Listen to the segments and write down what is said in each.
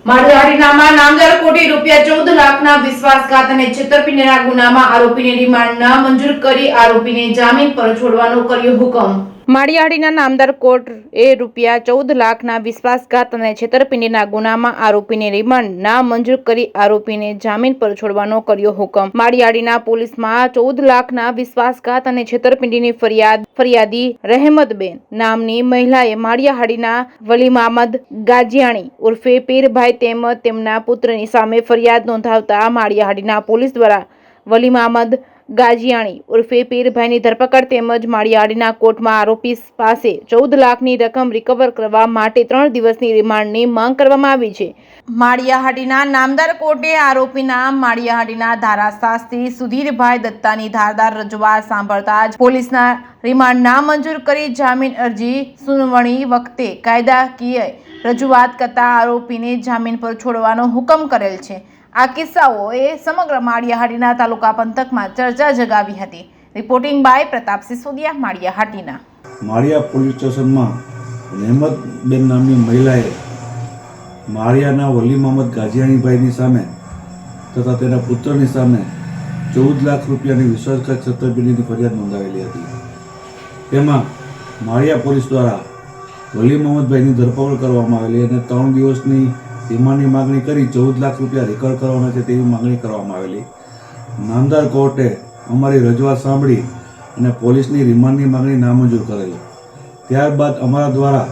માળિયાહાટીનામાં નામદાર કોટી ₹14 લાખના વિશ્વાસઘાત અને છેતરપિંડીના ગુનામાં આરોપીને રિમાન્ડ ન મંજૂર કરી આરોપીને જામીન પર છોડવાનો કર્યો હુકમ। માળિયાહાટીના નામદાર કોર્ટે ₹14 લાખના વિશ્વાસઘાત અને છેતરપિંડીના ગુનામાં આરોપીને રિમાન્ડ ના મંજૂર કરી આરોપીને જામીન પર છોડવાનો કર્યો હુકમ। માળિયાહાટીના પોલીસમાં 14 લાખના વિશ્વાસઘાત અને છેતરપિંડીની ફરિયાદી રહેમતબેન નામની મહિલાએ માળિયાહાટીના વલીમામદ ગાજીયાણી ઉર્ફે પીરભાઈ તેમજ તેમના પુત્રની સામે ફરિયાદ નોંધાવતા માળિયાહાટીના પોલીસ દ્વારા વલીમામદ ગાજીયાણી ઉર્ફે પીરભાઈની ધરપકડ તેમજ માળિયાહાટીના કોર્ટમાં આરોપી પાસે 14 લાખની રકમ રિકવર કરવા માટે 3 દિવસની રિમાન્ડની માંગ કરવામાં આવી છે। માળિયાહાટીના નામદાર કોર્ટે આરોપીના માળિયાહાટીના ધારાશાસ્ત્રી સુધીરભાઈ દત્તાની ધારદાર રજૂઆત સાંભળતા જ પોલીસના રિમાન્ડ ના મંજૂર કરી જામીન અરજી સુનાવણી વખતે કાયદાકીય રજૂઆત કરતા આરોપીને જામીન પર છોડવાનો હુકમ કરેલ છે। આ કિસ્સાઓએ સમગ્ર માળિયાહાટીના તાલુકા પંથકમાં ચર્ચા જગાવી હતી। Reporting by Pratap Sisodiya, Maliyahatina. Maliya police સ્ટેશનમાં રહેમતબેન નામની મહિલાએ માળિયાના વલીમામદ ગાજીયાણીભાઈની સામે તથા તેના પુત્રની સામે 14 લાખ રૂપિયાની વિશ્વાસઘાત છેતરપિંડીની ફરિયાદ નોંધાવેલી હતી। તેમાં માળિયા પોલીસ દ્વારા વલીમામદભાઈની ધરપકડ કરવામાં આવેલી અને 3 દિવસની રિમાન્ડની માગણી કરી 14 લાખ રૂપિયા રિકવર કરવાના છે તેવી માગણી કરવામાં આવેલી। નામદાર કોર્ટે અમારી રજૂઆત સાંભળી અને પોલીસની રિમાન્ડની માગણી નામંજૂર કરેલી। ત્યારબાદ અમારા દ્વારા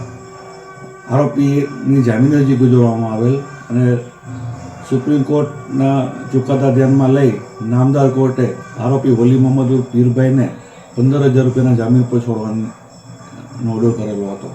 આરોપીની જામીન અરજી ગુજારવામાં આવેલ અને સુપ્રીમ કોર્ટના ચુકાદા ધ્યાનમાં લઈ નામદાર કોર્ટે આરોપી વલીમામદ પીરભાઈને 15,000 રૂપિયાના જામીન પર છોડવાનો ઓર્ડર કરેલો હતો।